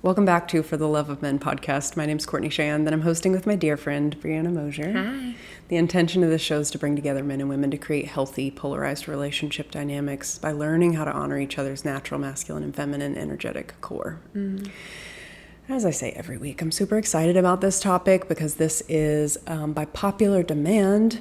Welcome back to For the Love of Men podcast. My name's Courtney Shan, that I'm hosting with my dear friend, Brianna Mosier. Hi. The intention of this show is to bring together men and women to create healthy, polarized relationship dynamics by learning how to honor each other's natural masculine and feminine energetic core. As I say every week, I'm super excited about this topic because this is, by popular demand,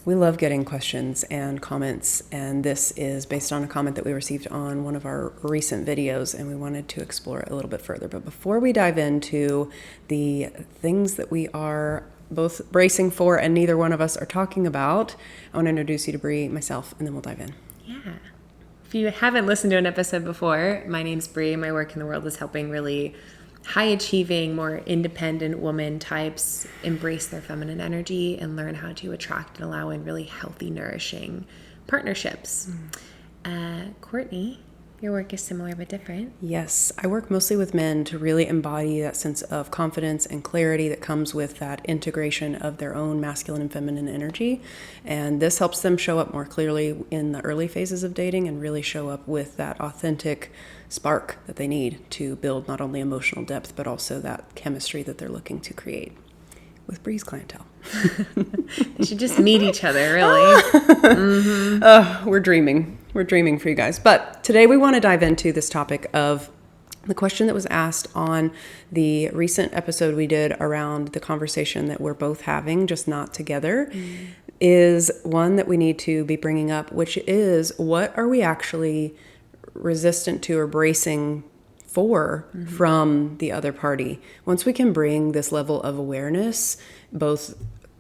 we love getting questions and comments, and this is based on a comment that we received on one of our recent videos, and we wanted to explore it a little bit further. But before we dive into the things that we are both bracing for and neither one of us are talking about, I want to introduce you to Bree, myself, and then we'll dive in. Yeah. If you haven't listened to an episode before, my name's Bree. My work in the world is helping really high-achieving, more independent woman types embrace their feminine energy and learn how to attract and allow in really healthy, nourishing partnerships. Courtney, your work is similar but different. Yes, I work mostly with men to really embody that sense of confidence and clarity that comes with that integration of their own masculine and feminine energy. And this helps them show up more clearly in the early phases of dating and really show up with that authentic spark that they need to build not only emotional depth, but also that chemistry that they're looking to create with Bree's clientele. They should just meet each other, really. We're dreaming. We're dreaming for you guys. But today we want to dive into this topic of the question that was asked on the recent episode we did around the conversation that we're both having, just not together, is one that we need to be bringing up, which is, what are we actually resistant to or bracing for from the other party? Once we can bring this level of awareness, both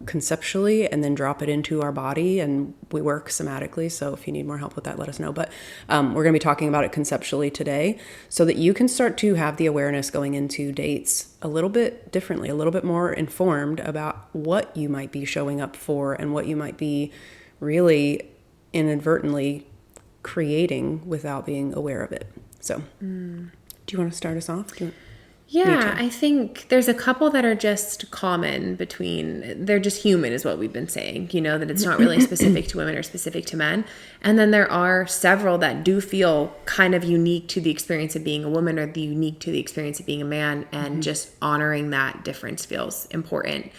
conceptually and then drop it into our body, and we work somatically, so if you need more help with that, let us know. But we're going to be talking about it conceptually today so that you can start to have the awareness going into dates a little bit differently, a little bit more informed about what you might be showing up for and what you might be really inadvertently creating without being aware of it. So do you want to start us off? Yeah, I think there's a couple that are just common they're just human is what we've been saying, that it's not really specific to women or specific to men. And then there are several that do feel kind of unique to the experience of being a woman or unique to the experience of being a man, and just honoring that difference feels important,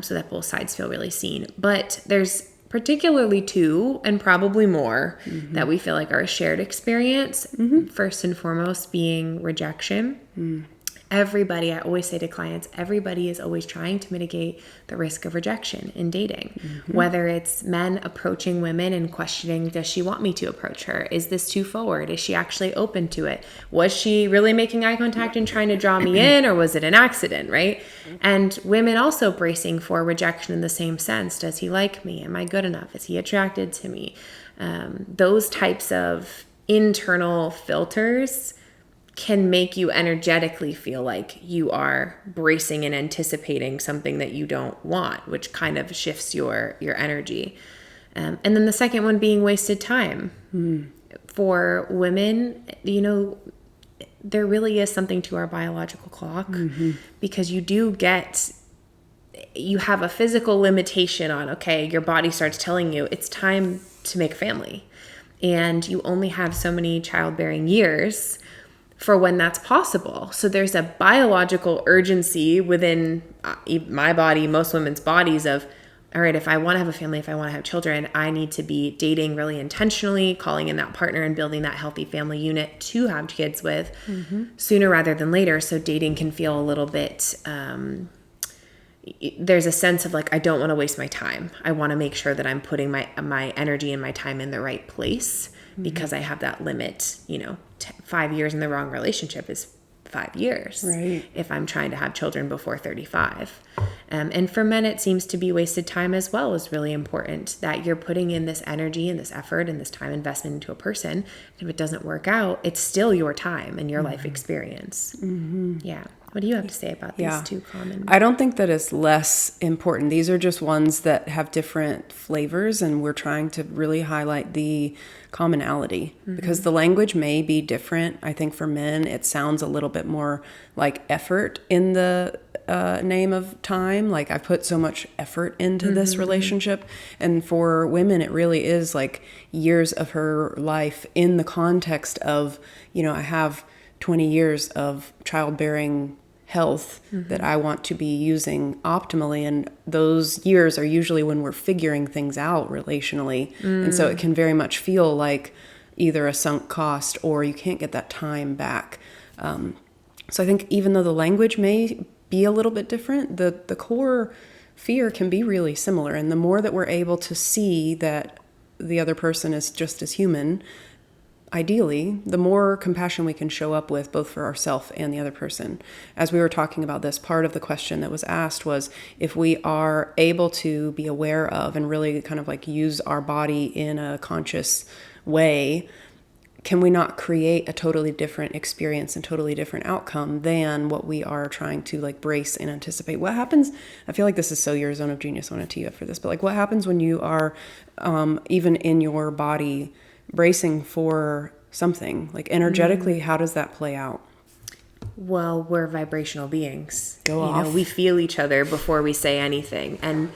so that both sides feel really seen. But there's particularly two, and probably more, that we feel like are a shared experience. First and foremost being rejection. Everybody, I always say to clients, everybody is always trying to mitigate the risk of rejection in dating. Whether it's men approaching women and questioning, does she want me to approach her? Is this too forward? Is she actually open to it? Was she really making eye contact and trying to draw me in, or was it an accident, right? And women also bracing for rejection in the same sense. Does he like me? Am I good enough? Is he attracted to me? Those types of internal filters can make you energetically feel like you are bracing and anticipating something that you don't want, which kind of shifts your energy. And then the second one being wasted time. For women, there really is something to our biological clock, because you have a physical limitation on, okay, your body starts telling you it's time to make a family, and you only have so many childbearing years for when that's possible. So there's a biological urgency within my body, most women's bodies, of, all right, if I want to have a family, if I want to have children, I need to be dating really intentionally, calling in that partner and building that healthy family unit to have kids with sooner rather than later. So dating can feel a little bit, there's a sense of like, I don't want to waste my time. I want to make sure that I'm putting my energy and my time in the right place, because I have that limit. 5 years in the wrong relationship is 5 years. Right. If I'm trying to have children before 35. And for men, it seems to be wasted time as well is really important, that you're putting in this energy and this effort and this time investment into a person. If it doesn't work out, it's still your time and your life experience. Yeah. What do you have to say about these two common? I don't think that it's less important. These are just ones that have different flavors, and we're trying to really highlight the commonality, because the language may be different. I think for men, it sounds a little bit more like effort in the name of time. Like, I put so much effort into this relationship. And for women, it really is like years of her life in the context of, I have 20 years of childbearing health that I want to be using optimally. And those years are usually when we're figuring things out relationally. And so it can very much feel like either a sunk cost or you can't get that time back. So I think even though the language may be a little bit different, the core fear can be really similar. And the more that we're able to see that the other person is just as human, ideally, the more compassion we can show up with, both for ourselves and the other person. As we were talking about this, part of the question that was asked was if we are able to be aware of and really kind of like use our body in a conscious way, can we not create a totally different experience and totally different outcome than what we are trying to like brace and anticipate? What happens? I feel like this is so your zone of genius. I want to tee you up for this, but like what happens when you are even in your body bracing for something, like energetically, how does that play out? Well, we're vibrational beings. Go off. We feel each other before we say anything. And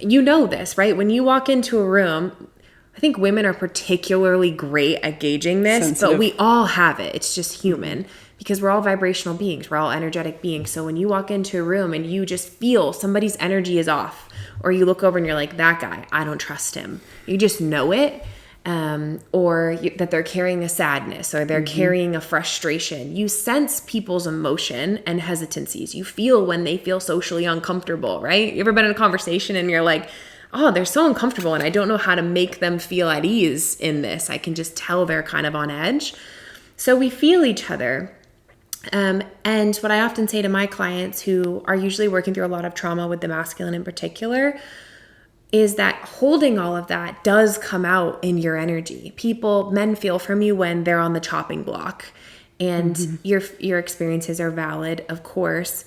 you know this, right? When you walk into a room, I think women are particularly great at gauging this, Sensitive. but we all have it. It's just human because we're all vibrational beings. We're all energetic beings. So when you walk into a room and you just feel somebody's energy is off, or you look over and you're like, that guy, I don't trust him. You just know it. That they're carrying a sadness or they're carrying a frustration. You sense people's emotion and hesitancies. You feel when they feel socially uncomfortable, right? You ever been in a conversation and you're like, oh, they're so uncomfortable and I don't know how to make them feel at ease in this. I can just tell they're kind of on edge. So we feel each other. And what I often say to my clients who are usually working through a lot of trauma with the masculine in particular is that holding all of that does come out in your energy. Men feel from you when they're on the chopping block, and your experiences are valid, of course,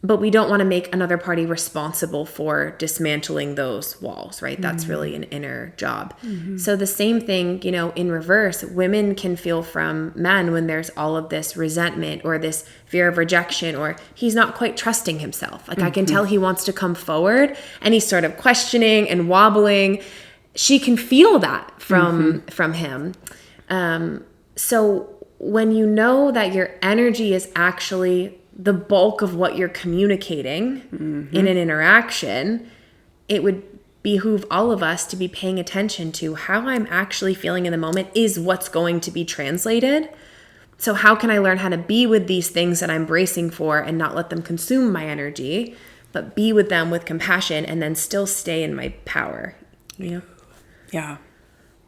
but we don't want to make another party responsible for dismantling those walls, right? That's really an inner job. So the same thing, in reverse, women can feel from men when there's all of this resentment or this fear of rejection, or he's not quite trusting himself. Like I can tell he wants to come forward and he's sort of questioning and wobbling. She can feel that from him. So when you know that your energy is actually the bulk of what you're communicating in an interaction, it would behoove all of us to be paying attention to how I'm actually feeling in the moment is what's going to be translated. So how can I learn how to be with these things that I'm bracing for and not let them consume my energy, but be with them with compassion and then still stay in my power, Yeah.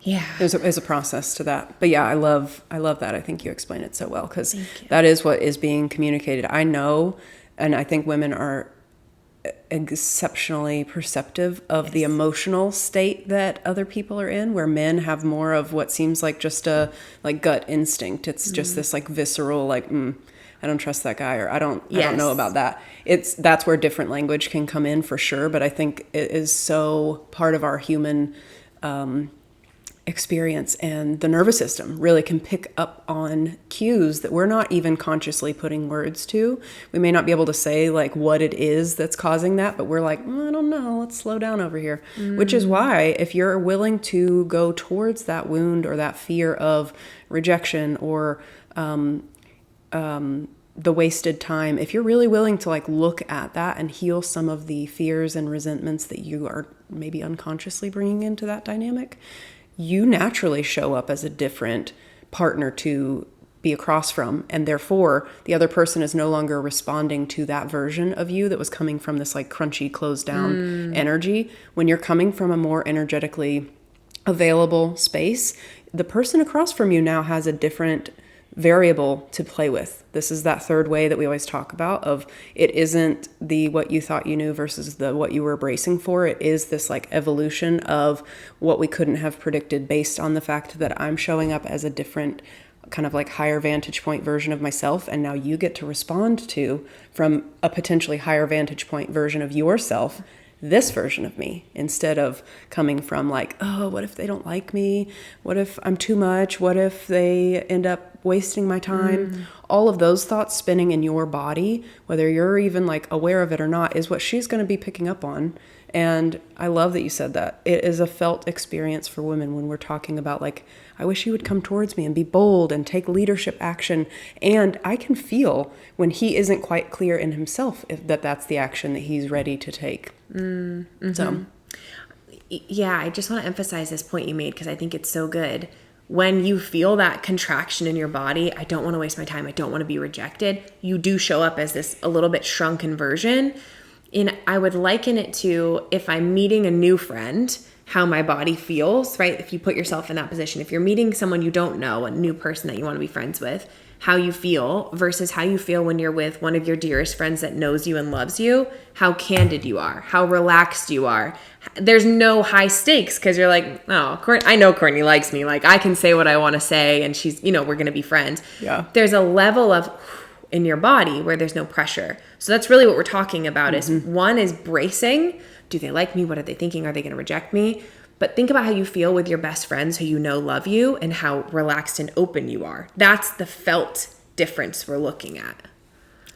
Yeah. There's a process to that. But yeah, I love that. I think you explain it so well because that is what is being communicated. I know, and I think women are exceptionally perceptive of the emotional state that other people are in, where men have more of what seems like just a like gut instinct. It's just this like visceral like I don't trust that guy, or I don't know about that. That's where different language can come in for sure, but I think it is so part of our human experience, and the nervous system really can pick up on cues that we're not even consciously putting words to. We may not be able to say like what it is that's causing that, but we're like, I don't know, let's slow down over here. Which is why if you're willing to go towards that wound or that fear of rejection or the wasted time, if you're really willing to like look at that and heal some of the fears and resentments that you are maybe unconsciously bringing into that dynamic, you naturally show up as a different partner to be across from. And therefore, the other person is no longer responding to that version of you that was coming from this like crunchy, closed down energy. When you're coming from a more energetically available space, the person across from you now has a different variable to play with. This is that third way that we always talk about of it isn't the what you thought you knew versus the what you were bracing for. It is this like evolution of what we couldn't have predicted based on the fact that I'm showing up as a different kind of like higher vantage point version of myself, and now you get to respond to from a potentially higher vantage point version of yourself this version of me, instead of coming from like, oh, what if they don't like me? What if I'm too much? What if they end up wasting my time? All of those thoughts spinning in your body, whether you're even like aware of it or not, is what she's going to be picking up on. And I love that you said that. It is a felt experience for women when we're talking about like, I wish he would come towards me and be bold and take leadership action. And I can feel when he isn't quite clear in himself that that's the action that he's ready to take. So, yeah, I just want to emphasize this point you made because I think it's so good. When you feel that contraction in your body, I don't want to waste my time, I don't want to be rejected, you do show up as this a little bit shrunken version. And I would liken it to if I'm meeting a new friend, how my body feels, right? If you put yourself in that position, if you're meeting someone you don't know, a new person that you want to be friends with, how you feel versus how you feel when you're with one of your dearest friends that knows you and loves you, how candid you are, how relaxed you are. There's no high stakes because you're like, oh, I know Courtney likes me. Like I can say what I want to say and she's, we're going to be friends. Yeah. There's a level of in your body where there's no pressure. So that's really what we're talking about is one is bracing. Do they like me? What are they thinking? Are they going to reject me? But think about how you feel with your best friends who you know love you and how relaxed and open you are. That's the felt difference we're looking at.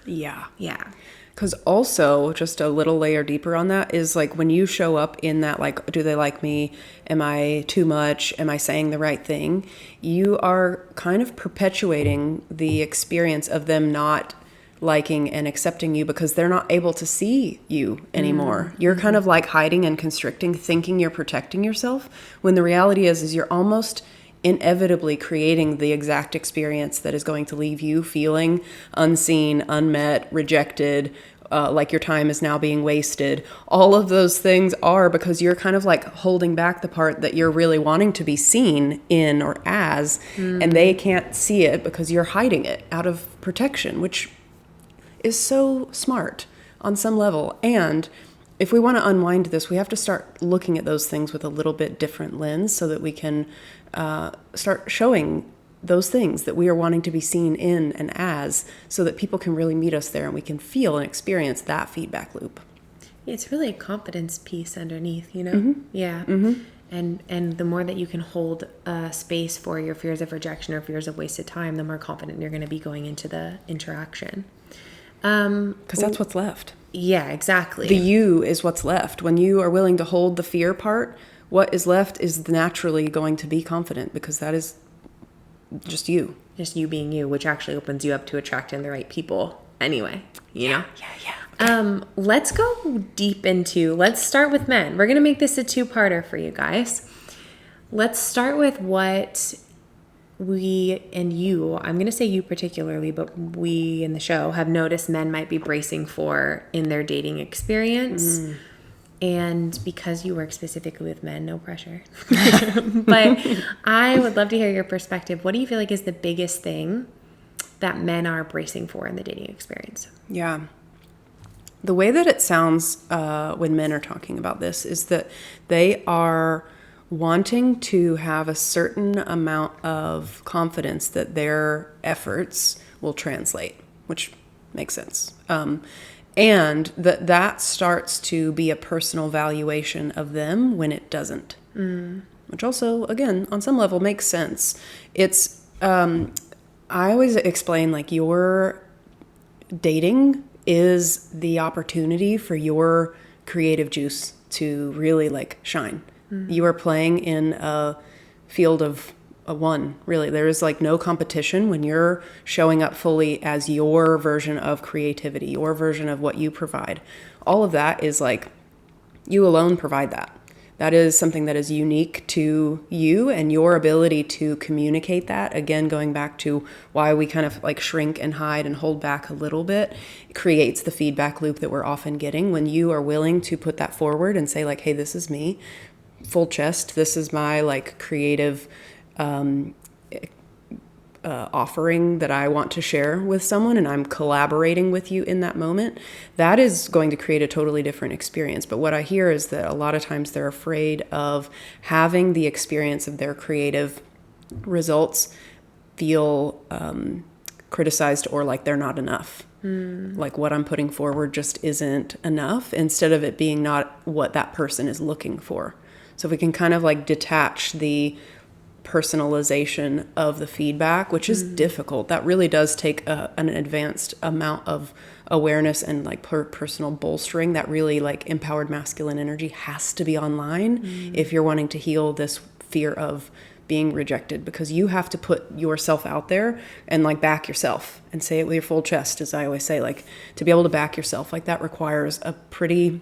Yeah. Yeah. Because also, just a little layer deeper on that is like when you show up in that, like, do they like me? Am I too much? Am I saying the right thing? You are kind of perpetuating the experience of them not liking and accepting you because they're not able to see you anymore. You're kind of like hiding and constricting, thinking you're protecting yourself, when the reality is you're almost inevitably creating the exact experience that is going to leave you feeling unseen, unmet, rejected, like your time is now being wasted. All of those things are because you're kind of like holding back the part that you're really wanting to be seen in or as, and they can't see it because you're hiding it out of protection, which is so smart on some level. And if we want to unwind this, we have to start looking at those things with a little bit different lens so that we can start showing those things that we are wanting to be seen in and as, so that people can really meet us there and we can feel and experience that feedback loop. It's really a confidence piece underneath, Yeah. And the more that you can hold space for your fears of rejection or fears of wasted time, the more confident you're going to be going into the interaction. Because that's what's left. Yeah, exactly. The you is what's left. When you are willing to hold the fear part, what is left is naturally going to be confident, because that is just you. Just you being you, which actually opens you up to attracting the right people anyway, you know? Yeah. Okay. Let's go deep into, let's start with men. We're going to make this a two-parter for you guys. Let's start with what we and you, I'm going to say you particularly, but we in the show have noticed men might be bracing for in their dating experience. And because you work specifically with men, no pressure. But I would love to hear your perspective. What do you feel like is the biggest thing that men are bracing for in the dating experience? Yeah. The way that it sounds when men are talking about this is that they are wanting to have a certain amount of confidence that their efforts will translate, which makes sense. And that starts to be a personal valuation of them when it doesn't, which also, again, on some level makes sense. It's, I always explain, like, your dating is the opportunity for your creative juice to really, like, shine. You are playing in a field of a one, really. There is like no competition when you're showing up fully as your version of creativity, your version of what you provide. All of that is like, you alone provide that. That is something that is unique to you and your ability to communicate that. Again, going back to why we kind of like shrink and hide and hold back a little bit, it creates the feedback loop that we're often getting when you are willing to put that forward and say like, hey, this is me. Full chest, this is my like creative offering that I want to share with someone, and I'm collaborating with you in that moment. That is going to create a totally different experience. But what I hear is that a lot of times they're afraid of having the experience of their creative results feel criticized or like they're not enough. Like what I'm putting forward just isn't enough, instead of it being not what that person is looking for. So if we can kind of like detach the personalization of the feedback, which is difficult. That really does take an advanced amount of awareness and like personal bolstering. That really like empowered masculine energy has to be online if you're wanting to heal this fear of being rejected, because you have to put yourself out there and like back yourself and say it with your full chest, as I always say. Like, to be able to back yourself, like that requires a pretty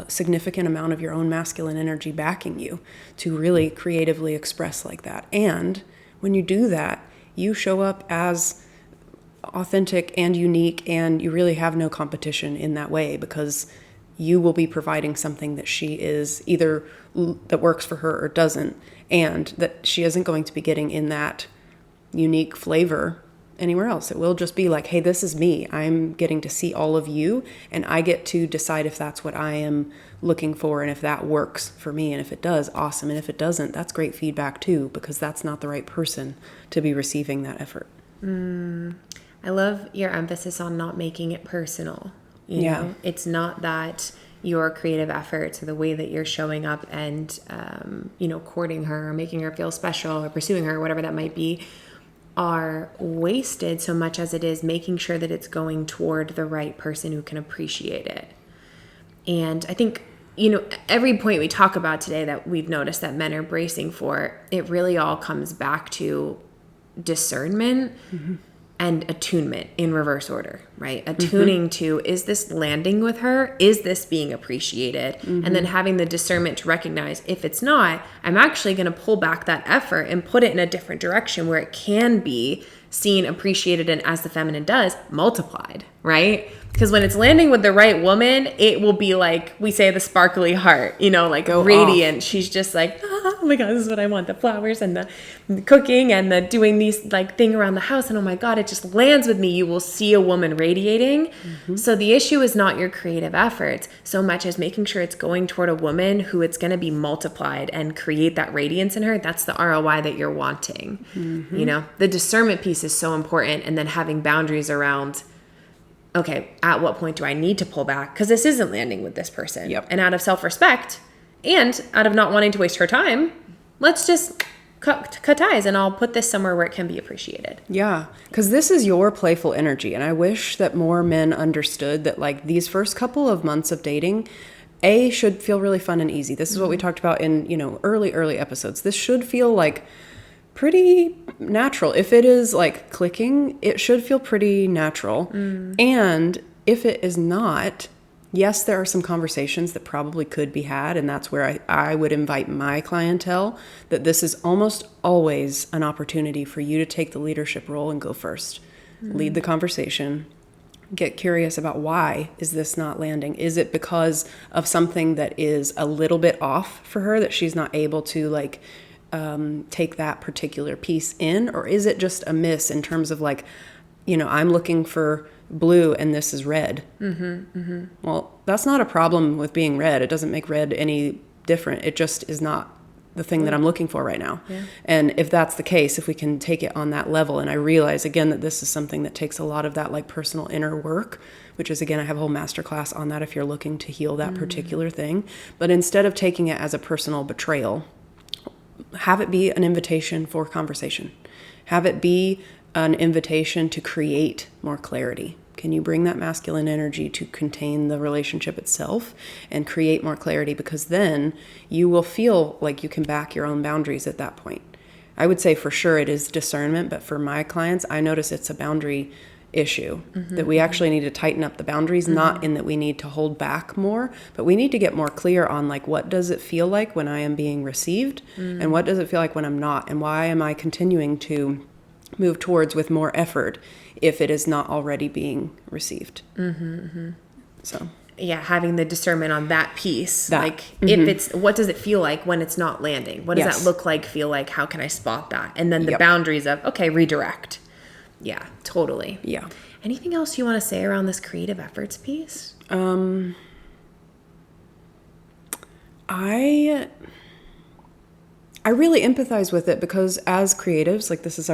significant amount of your own masculine energy backing you to really creatively express like that. And when you do that, you show up as authentic and unique, and you really have no competition in that way, because you will be providing something that she is either that works for her or doesn't, and that she isn't going to be getting in that unique flavor anywhere else. It will just be like, hey, this is me. I'm getting to see all of you, and I get to decide if that's what I am looking for, and if that works for me. And if it does, awesome. And if it doesn't, that's great feedback too, because that's not the right person to be receiving that effort. I love your emphasis on not making it personal. You know, it's not that your creative efforts or the way that you're showing up and, courting her or making her feel special or pursuing her, whatever that might be, are wasted so much as it is making sure that it's going toward the right person who can appreciate it. And I think, every point we talk about today that we've noticed that men are bracing for, it really all comes back to discernment and attunement in reverse order, right? Attuning to, is this landing with her? Is this being appreciated? And then having the discernment to recognize, if it's not, I'm actually going to pull back that effort and put it in a different direction where it can be seen, appreciated, and as the feminine does, multiplied, right? Because when it's landing with the right woman, it will be like, we say, the sparkly heart, like Go radiant. off. She's just like, oh my God, this is what I want. The flowers and the cooking and the doing these like thing around the house. And oh my God, it just lands with me. You will see a woman radiating. So the issue is not your creative efforts so much as making sure it's going toward a woman who it's going to be multiplied and create that radiance in her. That's the ROI that you're wanting. The discernment piece is so important. And then having boundaries around, okay, at what point do I need to pull back? Because this isn't landing with this person. And out of self-respect and out of not wanting to waste her time, let's just cut ties, and I'll put this somewhere where it can be appreciated. Yeah, because this is your playful energy. And I wish that more men understood that, like, these first couple of months of dating, should feel really fun and easy. This is what we talked about in, early episodes. This should feel like pretty natural. If it is like clicking, it should feel pretty natural. And if it is not, yes, there are some conversations that probably could be had. And that's where I would invite my clientele, that this is almost always an opportunity for you to take the leadership role and go first. Lead the conversation. Get curious about, why is this not landing? Is it because of something that is a little bit off for her, that she's not able to like take that particular piece in? Or is it just a miss in terms of like, I'm looking for blue and this is red? Well, that's not a problem with being red. It doesn't make red any different. It just is not the thing that I'm looking for right now. And if that's the case, if we can take it on that level, and I realize again that this is something that takes a lot of that like personal inner work, which is, again, I have a whole masterclass on that if you're looking to heal that particular thing. But instead of taking it as a personal betrayal, have it be an invitation for conversation. Have it be an invitation to create more clarity. Can you bring that masculine energy to contain the relationship itself and create more clarity? Because then you will feel like you can back your own boundaries at that point. I would say for sure it is discernment, but for my clients, I notice it's a boundary issue, that we actually need to tighten up the boundaries, not in that we need to hold back more, but we need to get more clear on like, what does it feel like when I am being received, and what does it feel like when I'm not, and why am I continuing to move towards with more effort if it is not already being received. So yeah, having the discernment on that piece, if it's, what does it feel like when it's not landing? What does that look like, feel like? How can I spot that? And then the boundaries of, okay, redirect. Yeah, totally. Yeah. Anything else you want to say around this creative efforts piece? I really empathize with it, because as creatives, like, this is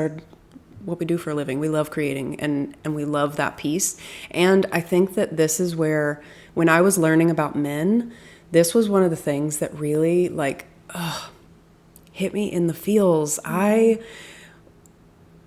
what we do for a living. We love creating and we love that piece. And I think that this is where, when I was learning about men, this was one of the things that really hit me in the feels. I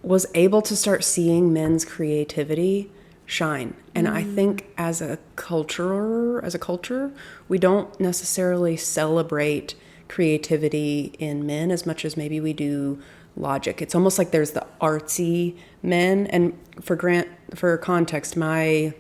was able to start seeing men's creativity shine. And I think as a culture, we don't necessarily celebrate creativity in men as much as maybe we do logic. It's almost like there's the artsy men. And for context, my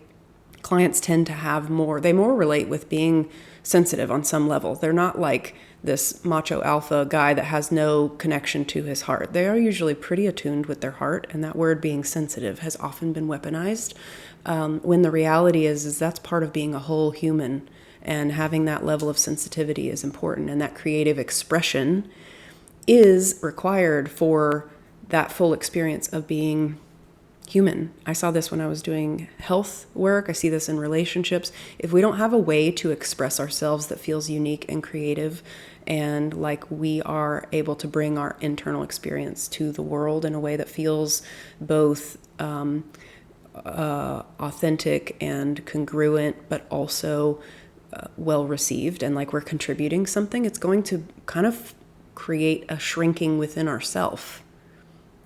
clients tend to have they more relate with being sensitive on some level. They're not like this macho alpha guy that has no connection to his heart. They are usually pretty attuned with their heart, and that word being sensitive has often been weaponized, when the reality is that's part of being a whole human, and having that level of sensitivity is important, and that creative expression is required for that full experience of being human. I saw this when I was doing health work. I see this in relationships. If we don't have a way to express ourselves that feels unique and creative, and like we are able to bring our internal experience to the world in a way that feels both authentic and congruent, but also well received, and like we're contributing something, it's going to kind of create a shrinking within ourself.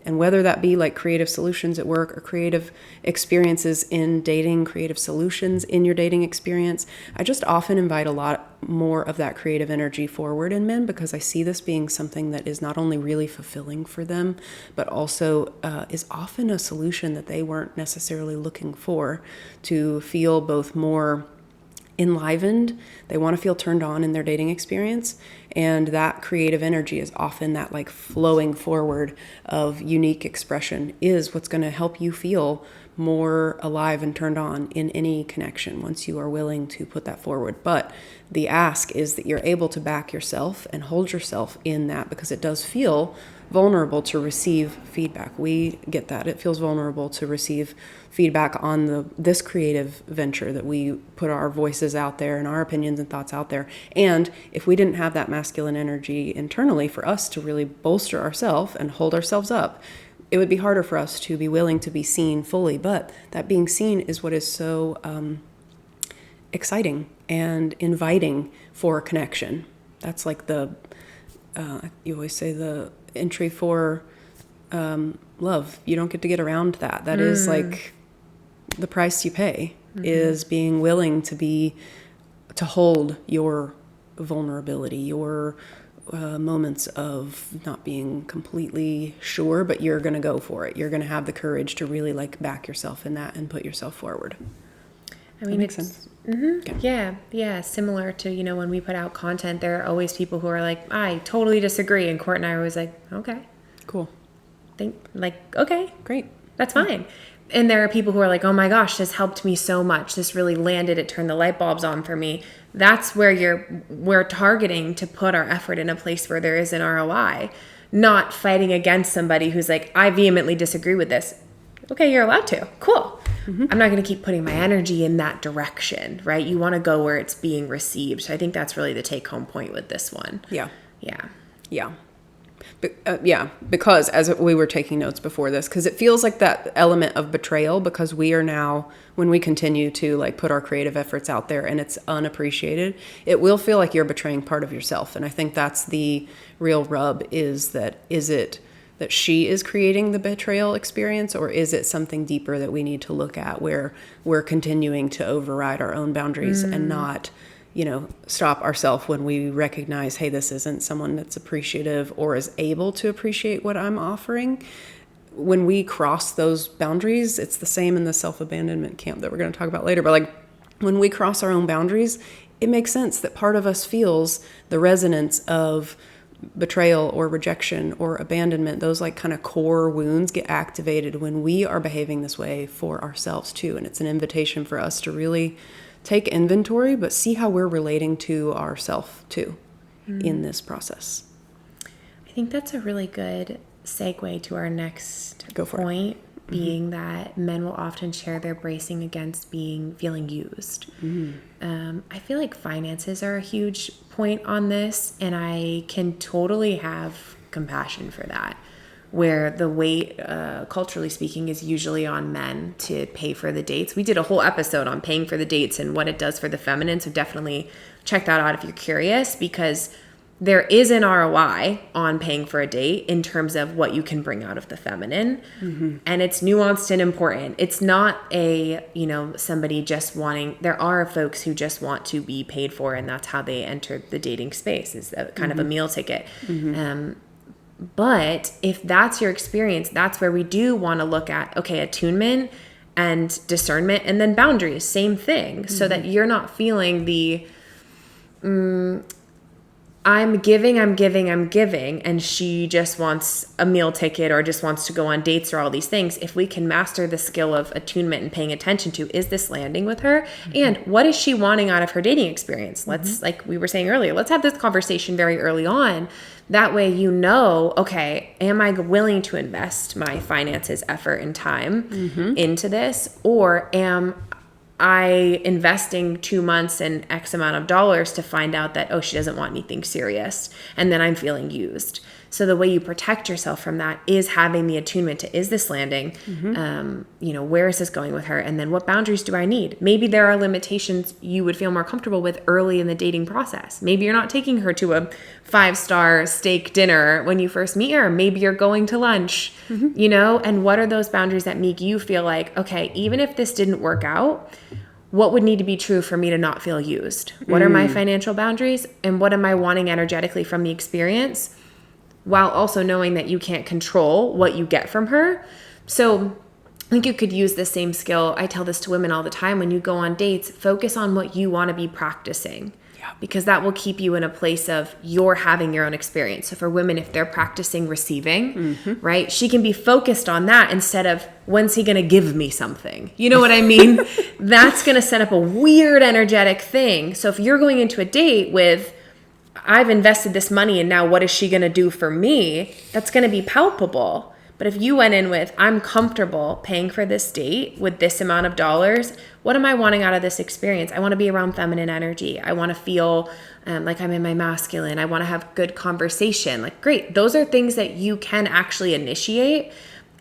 And whether that be like creative solutions at work or creative experiences in dating, creative solutions in your dating experience, I just often invite a lot more of that creative energy forward in men, because I see this being something that is not only really fulfilling for them, but also is often a solution that they weren't necessarily looking for, to feel both more enlivened. They want to feel turned on in their dating experience, and that creative energy is often that like flowing forward of unique expression is what's going to help you feel more alive and turned on in any connection once you are willing to put that forward. But the ask is that you're able to back yourself and hold yourself in that, because it does feel vulnerable to receive feedback. We get that. It feels vulnerable to receive feedback on this creative venture that we put our voices out there and our opinions and thoughts out there. And if we didn't have that masculine energy internally for us to really bolster ourselves and hold ourselves up, it would be harder for us to be willing to be seen fully. But that being seen is what is so exciting and inviting for connection. That's like you always say, the entry for love. You don't get to get around that. That is like the price you pay, is being willing to hold your vulnerability, your moments of not being completely sure, but you're going to go for it. You're going to have the courage to really like back yourself in that and put yourself forward. I mean, that makes sense. Mm-hmm. Okay. Yeah. Similar to, when we put out content, there are always people who are like, I totally disagree. And Court and I are always like, okay, cool. Okay, great. That's fine. And there are people who are like, oh my gosh, this helped me so much. This really landed. It turned the light bulbs on for me. That's where we're targeting to put our effort in a place where there is an ROI, not fighting against somebody who's like, I vehemently disagree with this. Okay, you're allowed to. Cool. Mm-hmm. I'm not going to keep putting my energy in that direction, right? You want to go where it's being received. So I think that's really the take home point with this one. Yeah. Yeah. Yeah. Because as we were taking notes before this, because it feels like that element of betrayal, because we are now, when we continue to like put our creative efforts out there and it's unappreciated, it will feel like you're betraying part of yourself. And I think that's the real rub, is it that she is creating the betrayal experience, or is it something deeper that we need to look at, where we're continuing to override our own boundaries and not stop ourselves when we recognize, hey, this isn't someone that's appreciative or is able to appreciate what I'm offering. When we cross those boundaries, it's the same in the self-abandonment camp that we're going to talk about later. But like when we cross our own boundaries, it makes sense that part of us feels the resonance of betrayal or rejection or abandonment. Those like kind of core wounds get activated when we are behaving this way for ourselves too. And it's an invitation for us to really take inventory, but see how we're relating to ourselves too in this process. I think that's a really good segue to our next point, being that men will often share their bracing against feeling used. I feel like finances are a huge point on this, and I can totally have compassion for that, where the weight, culturally speaking, is usually on men to pay for the dates. We did a whole episode on paying for the dates and what it does for the feminine, so definitely check that out if you're curious, because there is an ROI on paying for a date in terms of what you can bring out of the feminine. And it's nuanced and important. It's not somebody just wanting, there are folks who just want to be paid for, and that's how they enter the dating space, is a kind of a meal ticket. But if that's your experience, that's where we do want to look at, okay, attunement and discernment, and then boundaries, same thing, so that you're not feeling the, I'm giving, and she just wants a meal ticket or just wants to go on dates or all these things. If we can master the skill of attunement and paying attention to, is this landing with her? And what is she wanting out of her dating experience? Let's, like we were saying earlier, let's have this conversation very early on. That way, okay, am I willing to invest my finances, effort, and time into this? Or am I investing 2 months and X amount of dollars to find out that, she doesn't want anything serious, and then I'm feeling used? So the way you protect yourself from that is having the attunement to, is this landing? Where is this going with her? And then what boundaries do I need? Maybe there are limitations you would feel more comfortable with early in the dating process. Maybe you're not taking her to a 5-star steak dinner when you first meet her. Maybe you're going to lunch, and what are those boundaries that make you feel like, okay, even if this didn't work out, what would need to be true for me to not feel used? What are my financial boundaries? And what am I wanting energetically from the experience? While also knowing that you can't control what you get from her. So I think you could use the same skill. I tell this to women all the time. When you go on dates, focus on what you want to be practicing. Because that will keep you in a place of you're having your own experience. So for women, if they're practicing receiving, right, she can be focused on that instead of, when's he going to give me something? You know what I mean? That's going to set up a weird energetic thing. So if you're going into a date with, I've invested this money and now what is she going to do for me? That's going to be palpable. But if you went in with, I'm comfortable paying for this date with this amount of dollars, what am I wanting out of this experience? I want to be around feminine energy. I want to feel like I'm in my masculine. I want to have good conversation. Like, great. Those are things that you can actually initiate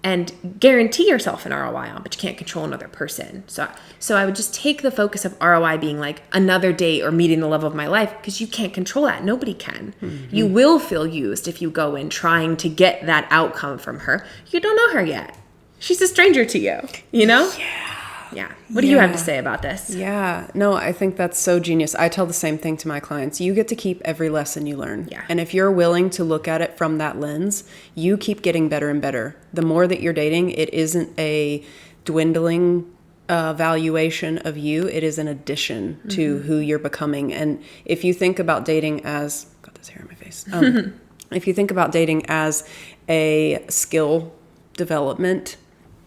and guarantee yourself an ROI on, but you can't control another person. So I would just take the focus of ROI being like another date or meeting the love of my life, because you can't control that. Nobody can. You will feel used if you go in trying to get that outcome from her. You don't know her yet. She's a stranger to you, Yeah. What do you have to say about this? Yeah. No, I think that's so genius. I tell the same thing to my clients. You get to keep every lesson you learn. Yeah. And if you're willing to look at it from that lens, you keep getting better and better. The more that you're dating, it isn't a dwindling valuation of you. It is an addition to who you're becoming. And if you think about dating as, got this hair in my face. If you think about dating as a skill development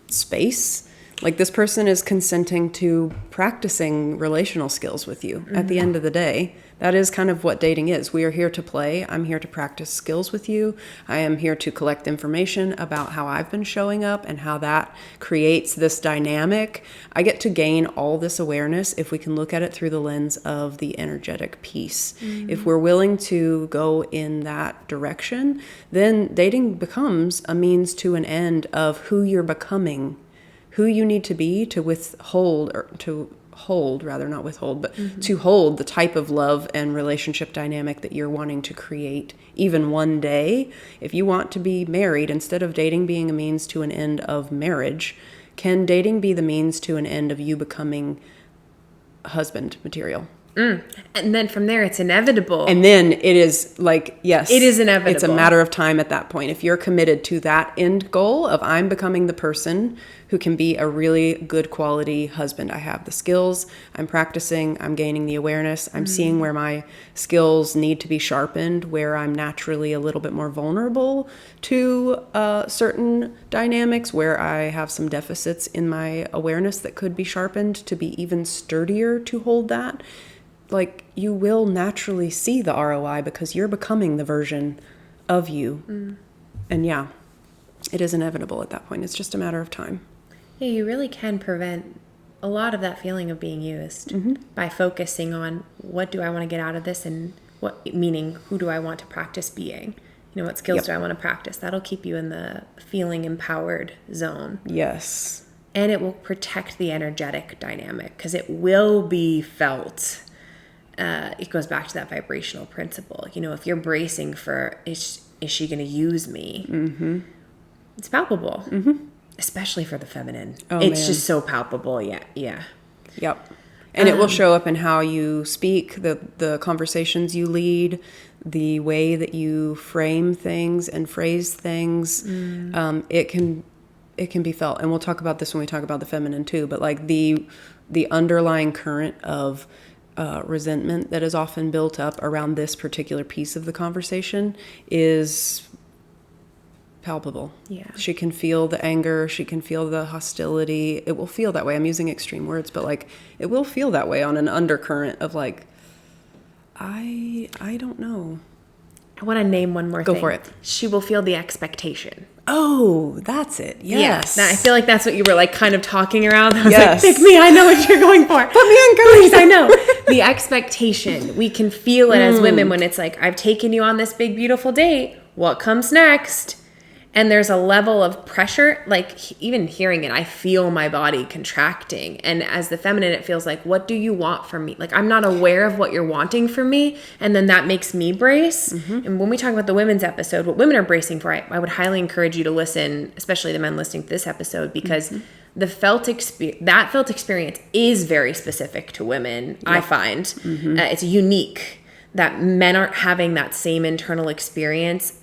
space, like, this person is consenting to practicing relational skills with you. At the end of the day, that is kind of what dating is. We are here to play. I'm here to practice skills with you. I am here to collect information about how I've been showing up and how that creates this dynamic. I get to gain all this awareness if we can look at it through the lens of the energetic piece. If we're willing to go in that direction, then dating becomes a means to an end of who you're becoming, who you need to be to withhold, or to hold, rather, not withhold, but to hold the type of love and relationship dynamic that you're wanting to create even one day. If you want to be married, instead of dating being a means to an end of marriage, can dating be the means to an end of you becoming husband material? And then from there, it's inevitable. And then it is like, yes, it is inevitable. It's a matter of time at that point. If you're committed to that end goal of, I'm becoming the person who can be a really good quality husband. I have the skills, I'm practicing, I'm gaining the awareness, I'm seeing where my skills need to be sharpened, where I'm naturally a little bit more vulnerable to certain dynamics, where I have some deficits in my awareness that could be sharpened to be even sturdier to hold that. Like, you will naturally see the ROI because you're becoming the version of you. And yeah, it is inevitable at that point. It's just a matter of time. Yeah, you really can prevent a lot of that feeling of being used by focusing on, what do I want to get out of this, and meaning who do I want to practice being? What skills do I want to practice? That'll keep you in the feeling empowered zone. Yes. And it will protect the energetic dynamic, because it will be felt it goes back to that vibrational principle. You know, if you're bracing for, is she going to use me? Mm-hmm. It's palpable, especially for the feminine. It's just so palpable. Yeah. Yep. And it will show up in how you speak, the conversations you lead, the way that you frame things and phrase things. It can be felt. And we'll talk about this when we talk about the feminine too, but like the underlying current of resentment that is often built up around this particular piece of the conversation is palpable. Yeah. She can feel the anger. She can feel the hostility. It will feel that way. I'm using extreme words, but like it will feel that way on an undercurrent of like, I don't know. I want to name one more thing. Go for it. She will feel the expectation. Oh, that's it. Yes. Now, I feel like that's what you were like kind of talking around. I was Yes. like, pick me. I know what you're going for. Put me in, Please, I know. The expectation. We can feel it as women when it's like, I've taken you on this big, beautiful date. What comes next? And there's a level of pressure, like even hearing it, I feel my body contracting. And as the feminine, it feels like, what do you want from me? Like, I'm not aware of what you're wanting from me. And then that makes me brace. And when we talk about the women's episode, what women are bracing for, I would highly encourage you to listen, especially the men listening to this episode, because that felt experience is very specific to women, I find. It's unique that men aren't having that same internal experience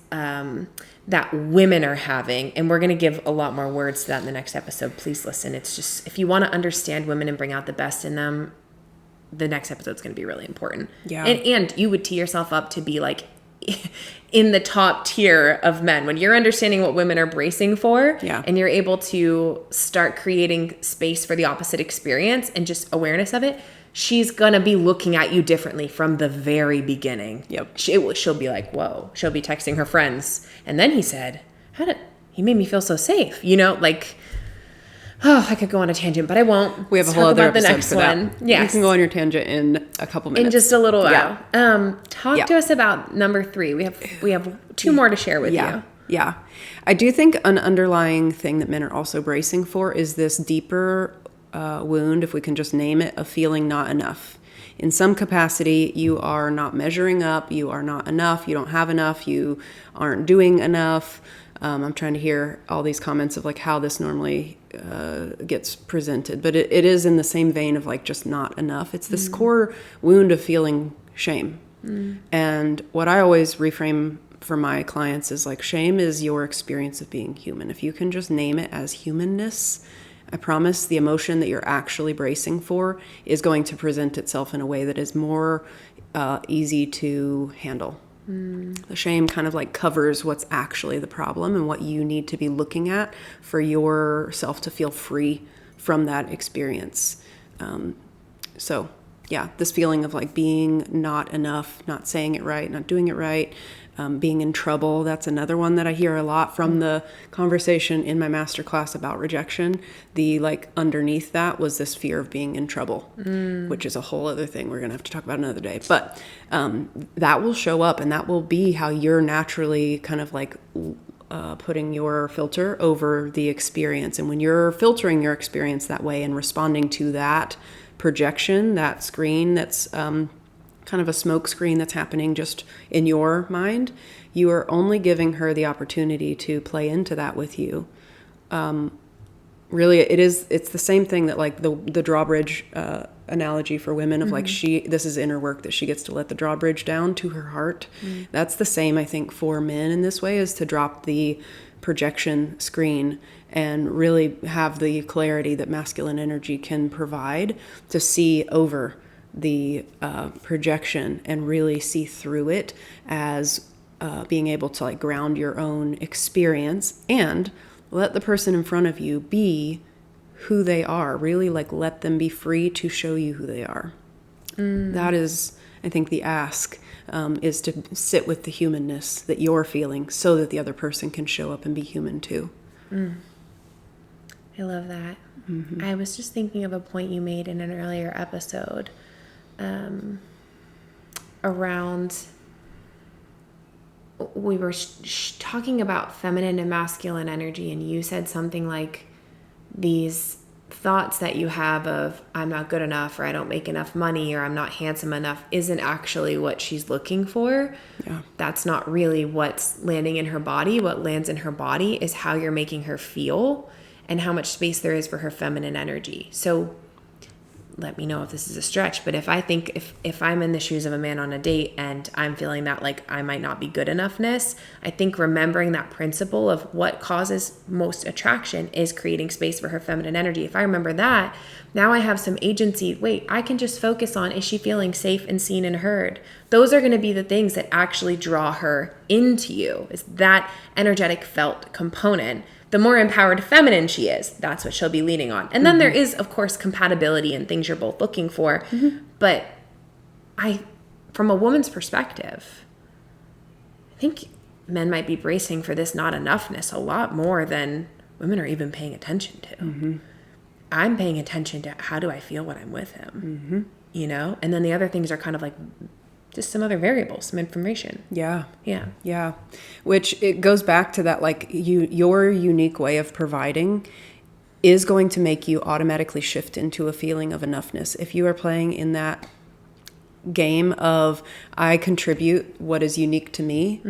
that women are having. And we're going to give a lot more words to that in the next episode. Please listen. It's just, if you want to understand women and bring out the best in them, the next episode is going to be really important. Yeah. And you would tee yourself up to be like in the top tier of men when you're understanding what women are bracing for. Yeah. And you're able to start creating space for the opposite experience and just awareness of it. She's going to be looking at you differently from the very beginning. Yep. She'll be like, whoa. She'll be texting her friends. And then he said, he made me feel so safe. You know, like, oh, I could go on a tangent, but I won't. We have Let's a whole talk other about the episode next for that. one. Yes. You can go on your tangent in a couple minutes. In just a little while. Yeah. Talk to us about number 3. We have 2 more to share with you. Yeah. I do think an underlying thing that men are also bracing for is this deeper wound, if we can just name it, of feeling not enough. In some capacity, you are not measuring up, you are not enough, you don't have enough, you aren't doing enough. I'm trying to hear all these comments of like how this normally gets presented, but it is in the same vein of like just not enough. It's this core wound of feeling shame. And what I always reframe for my clients is like, shame is your experience of being human. If you can just name it as humanness, I promise the emotion that you're actually bracing for is going to present itself in a way that is more easy to handle. The shame kind of like covers what's actually the problem and what you need to be looking at for yourself to feel free from that experience. So yeah, this feeling of like being not enough, not saying it right, not doing it right, being in trouble. That's another one that I hear a lot from the conversation in my masterclass about rejection. The like underneath that was this fear of being in trouble, which is a whole other thing we're going to have to talk about another day. But that will show up, and that will be how you're naturally kind of like putting your filter over the experience. And when you're filtering your experience that way and responding to that projection, that screen that's kind of a smoke screen that's happening just in your mind, you are only giving her the opportunity to play into that with you. Really, it's the same thing that like the drawbridge analogy for women of like this is inner work that she gets to let the drawbridge down to her heart. That's the same, I think, for men in this way, is to drop the projection screen and really have the clarity that masculine energy can provide to see over the projection and really see through it as being able to like ground your own experience and let the person in front of you be who they are. Really like let them be free to show you who they are. That is, I think, the ask is to sit with the humanness that you're feeling so that the other person can show up and be human too. I love that. I was just thinking of a point you made in an earlier episode around, we were talking about feminine and masculine energy, and you said something like these thoughts that you have of I'm not good enough, or I don't make enough money, or I'm not handsome enough isn't actually what she's looking for. Yeah. That's not really what's landing in her body. What lands in her body is how you're making her feel and how much space there is for her feminine energy. So let me know if this is a stretch, but if I think if I'm in the shoes of a man on a date and I'm feeling that like I might not be good enoughness, I think remembering that principle of what causes most attraction is creating space for her feminine energy. If I remember that, now I have some agency. Wait, I can just focus on, is she feeling safe and seen and heard? Those are going to be the things that actually draw her into you, is that energetic felt component. The more empowered feminine she is, that's what she'll be leaning on. And then there is, of course, compatibility and things you're both looking for. But from a woman's perspective, I think men might be bracing for this not enoughness a lot more than women are even paying attention to. I'm paying attention to how do I feel when I'm with him, you know? And then the other things are kind of like just some other variables, some information. Yeah. Yeah. Yeah. Which it goes back to that, like your unique way of providing is going to make you automatically shift into a feeling of enoughness. If you are playing in that game of I contribute what is unique to me,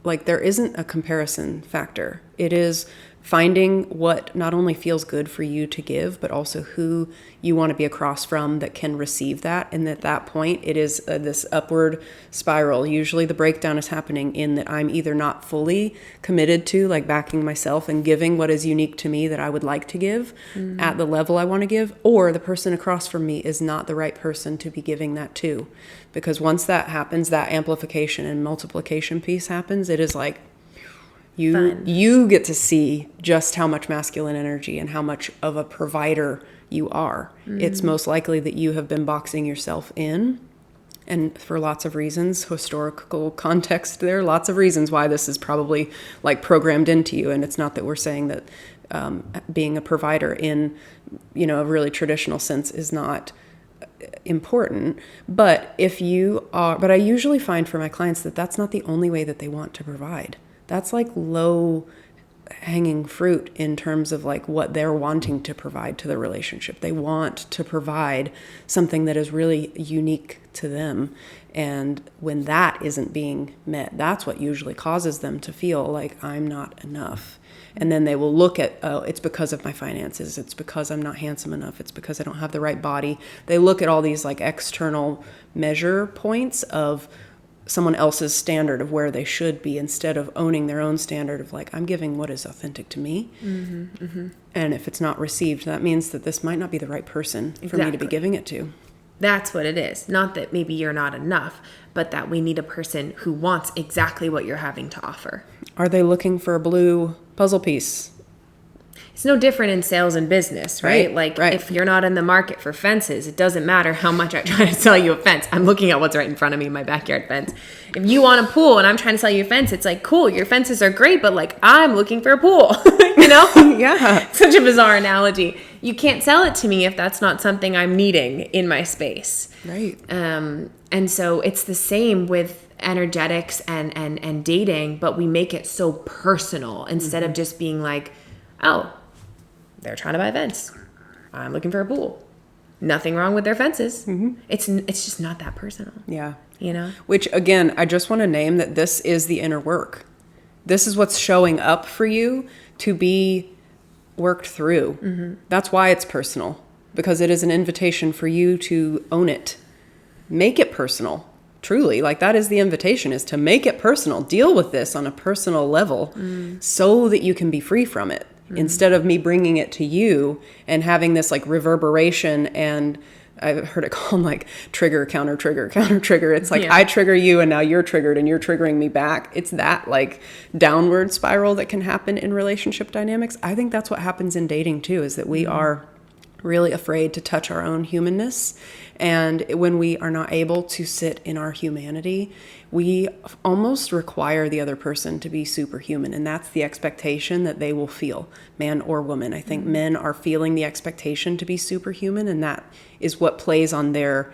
like there isn't a comparison factor. It is finding what not only feels good for you to give, but also who you want to be across from that can receive that. And at that point, it is this upward spiral. Usually the breakdown is happening in that I'm either not fully committed to like backing myself and giving what is unique to me that I would like to give at the level I want to give, or the person across from me is not the right person to be giving that to. Because once that happens, that amplification and multiplication piece happens, it is like, you get to see just how much masculine energy and how much of a provider you are. It's most likely that you have been boxing yourself in, and for lots of reasons, historical context there, lots of reasons why this is probably like programmed into you. And it's not that we're saying that being a provider in, you know, a really traditional sense is not important, but if you are, but I usually find for my clients that that's not the only way that they want to provide. That's like low hanging fruit in terms of like what they're wanting to provide to the relationship. They want to provide something that is really unique to them. And when that isn't being met, that's what usually causes them to feel like I'm not enough. And then they will look at, oh, it's because of my finances. It's because I'm not handsome enough. It's because I don't have the right body. They look at all these like external measure points of someone else's standard of where they should be, instead of owning their own standard of like, I'm giving what is authentic to me. And if it's not received, that means that this might not be the right person for me to be giving it to. That's what it is. Not that maybe you're not enough, but that we need a person who wants exactly what you're having to offer. Are they looking for a blue puzzle piece? It's no different in sales and business, right? If you're not in the market for fences, it doesn't matter how much I try to sell you a fence. I'm looking at what's right in front of me, my backyard fence. If you want a pool and I'm trying to sell you a fence, it's like, cool, your fences are great, but like, I'm looking for a pool, you know? Yeah. Such a bizarre analogy. You can't sell it to me if that's not something I'm needing in my space. Right. And so it's the same with energetics and dating, but we make it so personal instead of just being like, oh, they're trying to buy a fence. I'm looking for a pool. Nothing wrong with their fences. It's just not that personal. Yeah. You know? Which, again, I just want to name that this is the inner work. This is what's showing up for you to be worked through. That's why it's personal, because it is an invitation for you to own it. Make it personal. Truly, like that is the invitation, is to make it personal. Deal with this on a personal level so that you can be free from it. Instead of me bringing it to you and having this like reverberation, and I've heard it called like trigger, counter trigger, counter trigger. It's like I trigger you and now you're triggered and you're triggering me back. It's that like downward spiral that can happen in relationship dynamics. I think that's what happens in dating too, is that we are really afraid to touch our own humanness. And when we are not able to sit in our humanity, we almost require the other person to be superhuman. And that's the expectation that they will feel, man or woman. I think men are feeling the expectation to be superhuman, and that is what plays on their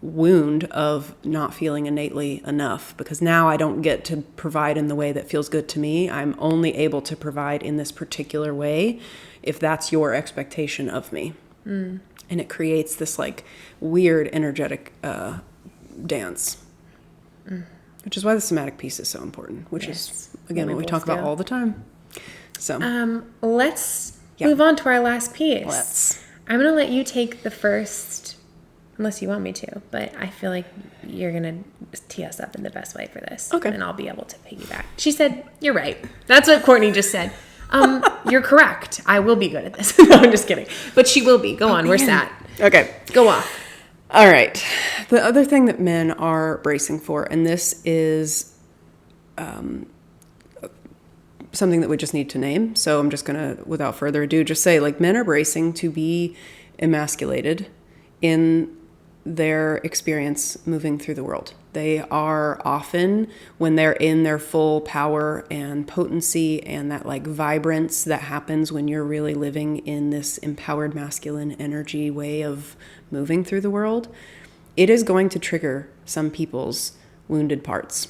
wound of not feeling innately enough, because now I don't get to provide in the way that feels good to me. I'm only able to provide in this particular way if that's your expectation of me. And it creates this like weird energetic dance, which is why the somatic piece is so important, which is, again, what we talk about all the time. So let's move on to our last piece. I'm going to let you take the first, unless you want me to, but I feel like you're going to tee us up in the best way for this. Okay. And I'll be able to piggyback. She said, you're right. That's what Courtney just said. You're correct. I will be good at this. No, I'm just kidding. But she will be. Go on. Where's that? Okay. Go off. All right. The other thing that men are bracing for, and this is something that we just need to name. So I'm just going to, without further ado, just say, like, men are bracing to be emasculated in their experience moving through the world. They are often, when they're in their full power and potency and that like vibrance that happens when you're really living in this empowered masculine energy way of moving through the world, it is going to trigger some people's wounded parts.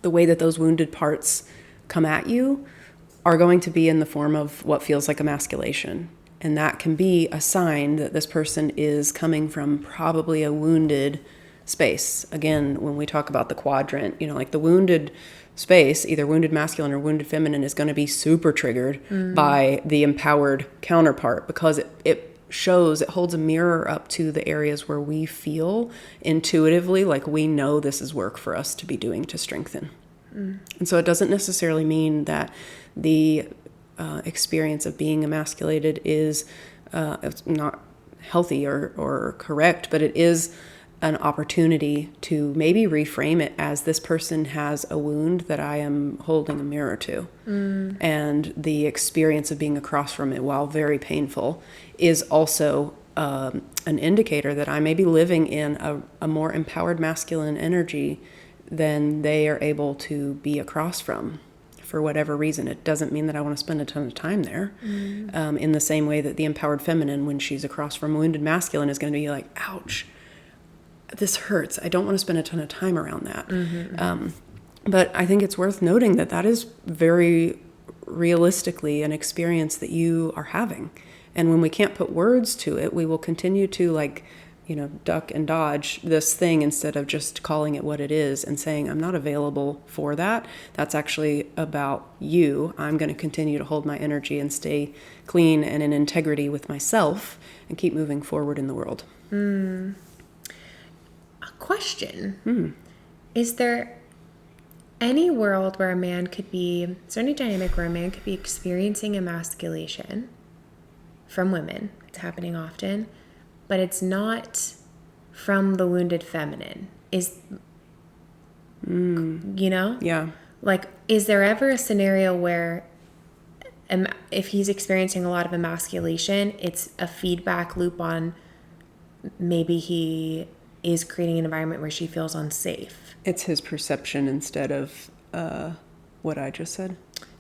The way that those wounded parts come at you are going to be in the form of what feels like emasculation. And that can be a sign that this person is coming from probably a wounded space. Again, when we talk about the quadrant, you know, like the wounded space, either wounded masculine or wounded feminine, is going to be super triggered by the empowered counterpart, because it holds a mirror up to the areas where we feel intuitively like we know this is work for us to be doing to strengthen. And so it doesn't necessarily mean that the experience of being emasculated is it's not healthy or correct, but it is an opportunity to maybe reframe it as, this person has a wound that I am holding a mirror to. And the experience of being across from it, while very painful, is also an indicator that I may be living in a more empowered masculine energy than they are able to be across from for whatever reason. It doesn't mean that I want to spend a ton of time there. In the same way that the empowered feminine, when she's across from wounded masculine, is going to be like, ouch, this hurts. I don't want to spend a ton of time around that. But I think it's worth noting that that is very realistically an experience that you are having. And when we can't put words to it, we will continue to, like, you know, duck and dodge this thing instead of just calling it what it is and saying, I'm not available for that. That's actually about you. I'm going to continue to hold my energy and stay clean and in integrity with myself and keep moving forward in the world. A question. Is there any world where a man could be, is there any dynamic where a man could be experiencing emasculation from women? It's happening often. But it's not from the wounded feminine. You know? Yeah. Like, is there ever a scenario where if he's experiencing a lot of emasculation, it's a feedback loop on maybe he is creating an environment where she feels unsafe? It's his perception instead of what I just said.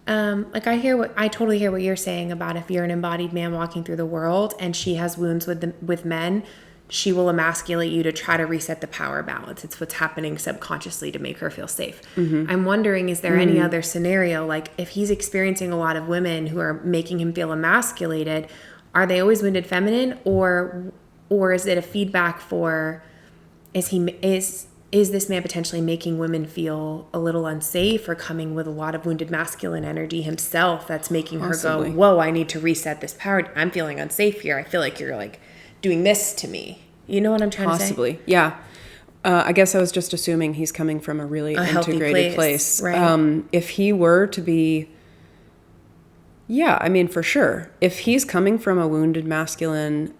Like I totally hear what you're saying about if you're an embodied man walking through the world and she has wounds with men, she will emasculate you to try to reset the power balance. It's what's happening subconsciously to make her feel safe. I'm wondering, is there any other scenario, like if he's experiencing a lot of women who are making him feel emasculated, are they always wounded feminine, or is it a feedback for, is this man potentially making women feel a little unsafe, or coming with a lot of wounded masculine energy himself that's making Possibly. her go, whoa, I need to reset this power. I'm feeling unsafe here. I feel like you're like doing this to me. You know what I'm trying to say? Possibly. Yeah. I guess I was just assuming he's coming from a really integrated place. Right. If he were to be, yeah, I mean, for sure. If he's coming from a wounded masculine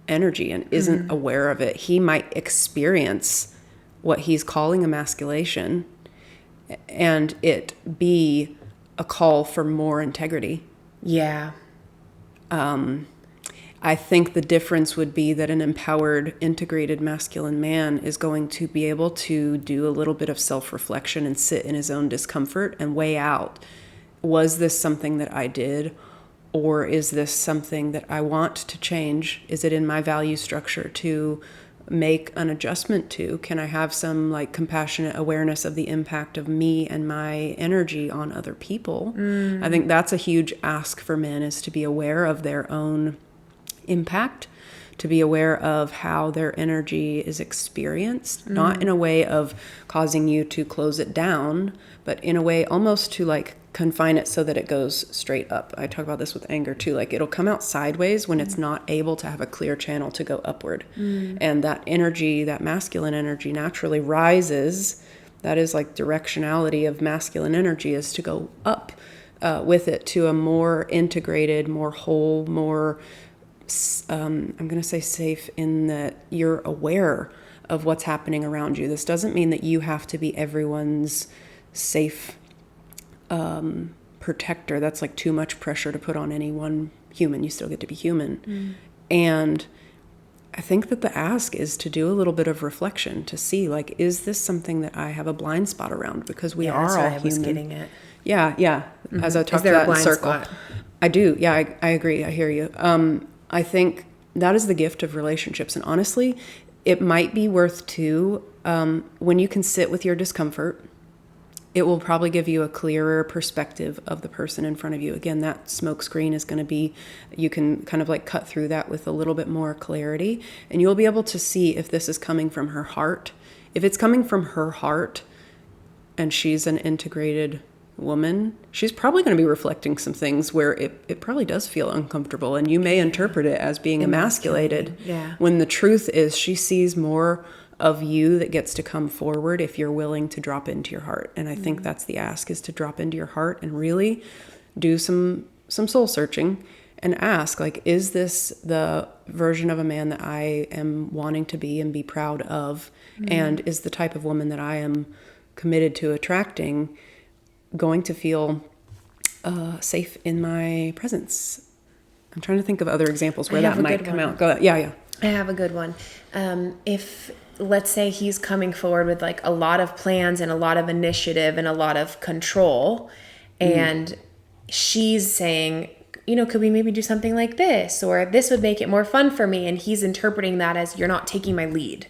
energy and isn't aware of it, he might experience what he's calling emasculation and it be a call for more integrity. Yeah. I think the difference would be that an empowered, integrated masculine man is going to be able to do a little bit of self-reflection and sit in his own discomfort and weigh out, was this something that I did, Or is this something that I want to change? Is it in my value structure to make an adjustment to? Can I have some like compassionate awareness of the impact of me and my energy on other people? I think that's a huge ask for men, is to be aware of their own impact, to be aware of how their energy is experienced, not in a way of causing you to close it down, but in a way almost to like confine it so that it goes straight up. I talk about this with anger too. Like it'll come out sideways when it's not able to have a clear channel to go upward. And that energy, that masculine energy, naturally rises. That is like directionality of masculine energy, is to go up with it to a more integrated, more whole, more I'm going to say safe, in that you're aware of what's happening around you. This doesn't mean that you have to be everyone's safe protector. That's like too much pressure to put on any one human. You still get to be human. And I think that the ask is to do a little bit of reflection to see, like, is this something that I have a blind spot around? Because we are all human. I was getting it. Yeah. As I talk about that in circle. Spot? I do. Yeah, I agree. I hear you. I think that is the gift of relationships. And honestly, it might be worth too, when you can sit with your discomfort, it will probably give you a clearer perspective of the person in front of you. Again, that smoke screen is going to be, you can kind of like cut through that with a little bit more clarity, and you'll be able to see if this is coming from her heart. If it's coming from her heart and she's an integrated woman, she's probably going to be reflecting some things where it probably does feel uncomfortable, and you may interpret it as being emasculated. When the truth is she sees more of you that gets to come forward if you're willing to drop into your heart. And I think that's the ask, is to drop into your heart and really do some soul searching and ask, like, is this the version of a man that I am wanting to be and be proud of? And is the type of woman that I am committed to attracting going to feel safe in my presence? I'm trying to think of other examples where that might come out. Go ahead. Yeah. I have a good one. If, let's say, he's coming forward with like a lot of plans and a lot of initiative and a lot of control, and she's saying, could we maybe do something like this? Or this would make it more fun for me. And he's interpreting that as, you're not taking my lead.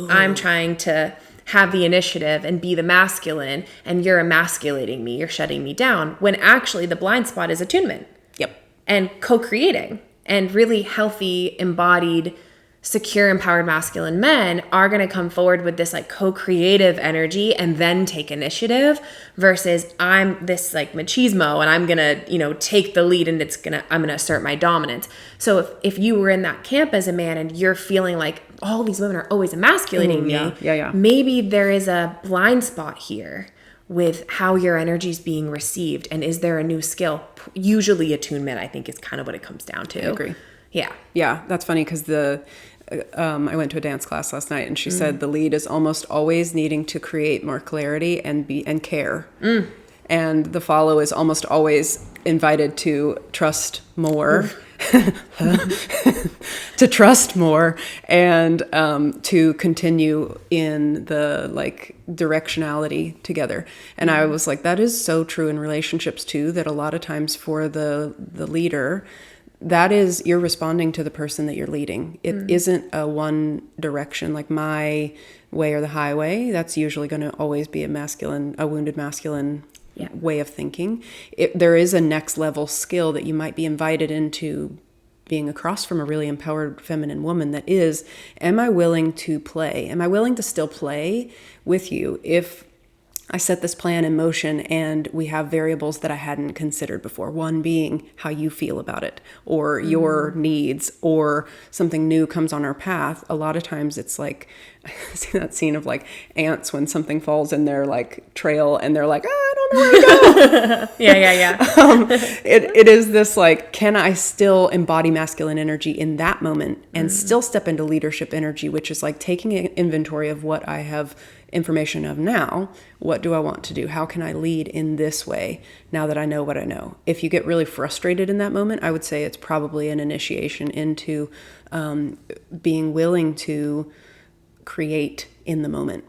I'm trying to have the initiative and be the masculine, and you're emasculating me. You're shutting me down. When actually the blind spot is attunement. And co-creating. And really healthy, embodied, secure, empowered masculine men are going to come forward with this like co-creative energy and then take initiative, versus I'm this like machismo and I'm going to, take the lead, and I'm going to assert my dominance. So if you were in that camp as a man and you're feeling like all these women are always emasculating me, maybe there is a blind spot here with how your energy is being received. And is there a new skill? Usually attunement, I think, is kind of what it comes down to. I agree. Yeah. That's funny, because I went to a dance class last night, and she said the lead is almost always needing to create more clarity and care. And the follow is almost always invited to trust more, to trust more, and to continue in the like directionality together. And I was like, that is so true in relationships too, that a lot of times for the leader, that is, you're responding to the person that you're leading. It isn't a one direction, like my way or the highway. That's usually going to always be a wounded masculine way of thinking. There is a next level skill that you might be invited into being across from a really empowered feminine woman. That is, am I willing to play? Am I willing to still play with you if I set this plan in motion and we have variables that I hadn't considered before? One being how you feel about it, or your needs, or something new comes on our path. A lot of times it's like, I see that scene of like ants when something falls in their like trail and they're like, I don't know where to go. It is this like, can I still embody masculine energy in that moment and still step into leadership energy, which is like taking an inventory of what I have information of now. What do I want to do? How can I lead in this way now that I know what I know? If you get really frustrated in that moment, I would say it's probably an initiation into being willing to create in the moment,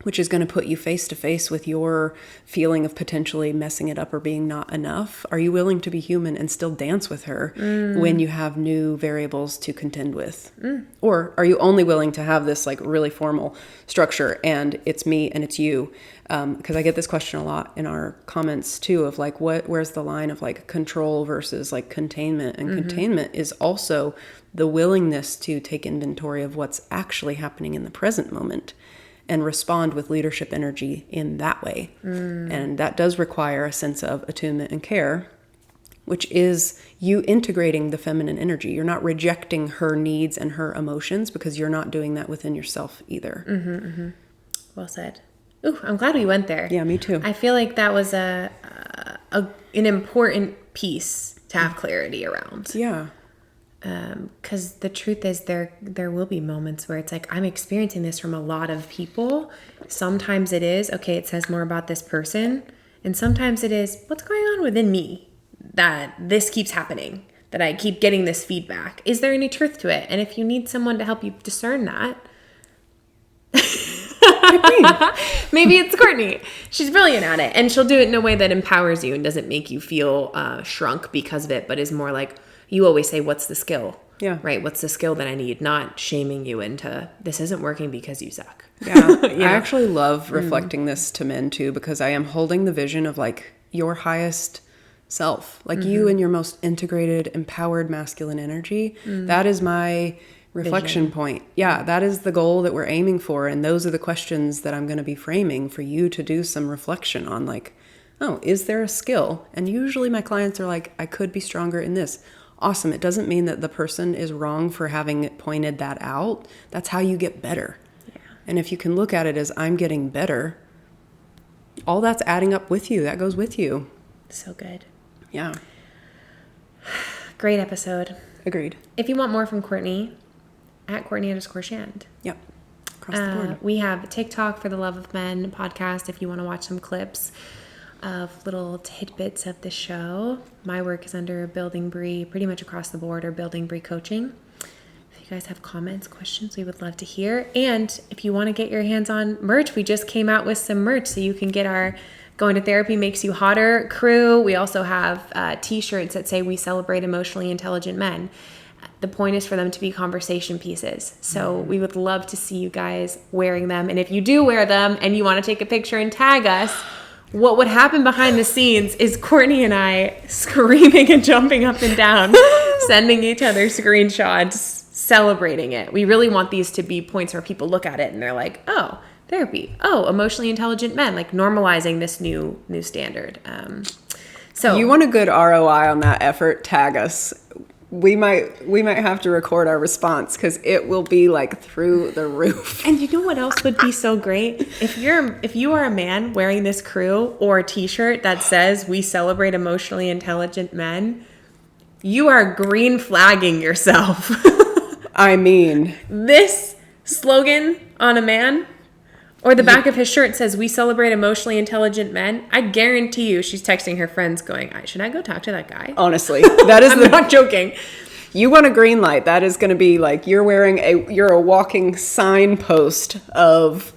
which is going to put you face to face with your feeling of potentially messing it up or being not enough. Are you willing to be human and still dance with her when you have new variables to contend with? Or are you only willing to have this like really formal structure and it's me and it's you? Because I get this question a lot in our comments too of like, where's the line of like control versus like containment? And containment is also the willingness to take inventory of what's actually happening in the present moment and respond with leadership energy in that way. And that does require a sense of attunement and care, which is you integrating the feminine energy. You're not rejecting her needs and her emotions because you're not doing that within yourself either. Well said. Ooh, I'm glad we went there. Yeah, me too. I feel like that was an important piece to have clarity around. Yeah. Because the truth is there will be moments where it's like, I'm experiencing this from a lot of people. Sometimes it is, okay, it says more about this person. And sometimes it is, what's going on within me that this keeps happening, that I keep getting this feedback? Is there any truth to it? And if you need someone to help you discern that, maybe it's Courtney. She's brilliant at it. And she'll do it in a way that empowers you and doesn't make you feel shrunk because of it, but is more like, you always say, what's the skill? Yeah. Right? What's the skill that I need? Not shaming you into, this isn't working because you suck. Yeah. I actually love reflecting this to men too, because I am holding the vision of like your highest self, like you and your most integrated, empowered masculine energy. That is my reflection point. Yeah. That is the goal that we're aiming for. And those are the questions that I'm going to be framing for you to do some reflection on, like, oh, is there a skill? And usually my clients are like, I could be stronger in this. Awesome. It doesn't mean that the person is wrong for having pointed that out. That's how you get better. Yeah. And if you can look at it as I'm getting better, all that's adding up with you. That goes with you. So good. Yeah. Great episode. Agreed. If you want more from Courtney, at Courtney_Shand. Yep. Across the board. We have TikTok for the Love of Men podcast if you want to watch some clips of little tidbits of the show. My work is under Building Bree pretty much across the board, or Building Bree Coaching. If you guys have comments, questions, we would love to hear. And if you want to get your hands on merch, we just came out with some merch, so you can get our Going to Therapy Makes You Hotter crew. We also have t-shirts that say we celebrate emotionally intelligent men. The point is for them to be conversation pieces. So we would love to see you guys wearing them. And if you do wear them and you want to take a picture and tag us, what would happen behind the scenes is Courtney and I screaming and jumping up and down, sending each other screenshots, celebrating it. We really want these to be points where people look at it and they're like, oh, therapy. Oh, emotionally intelligent men, like normalizing this new standard. So you want a good ROI on that effort, tag us. We might have to record our response because it will be like through the roof. And you know what else would be so great? If you are a man wearing this crew or a t-shirt that says we celebrate emotionally intelligent men, you are green flagging yourself. I mean, this slogan on a man, or the back of his shirt says we celebrate emotionally intelligent men, I guarantee you she's texting her friends going, should I go talk to that guy? Honestly, that is I'm not joking. You want a green light. That is going to be like you're a walking signpost of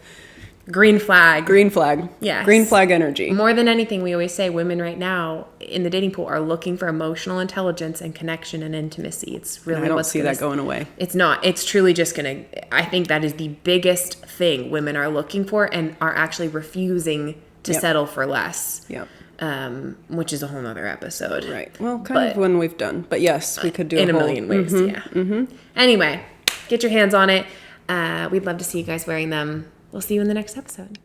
green flag. Green flag. Yes. Green flag energy. More than anything, we always say women right now in the dating pool are looking for emotional intelligence and connection and intimacy. It's really I don't see that going away. It's not. It's truly just going to, I think that is the biggest thing women are looking for and are actually refusing to settle for less. Yep. Which is a whole nother episode. Right. Well, kind of one we've done. But yes, we could do in a million ways. Yeah. Anyway, get your hands on it. We'd love to see you guys wearing them. We'll see you in the next episode.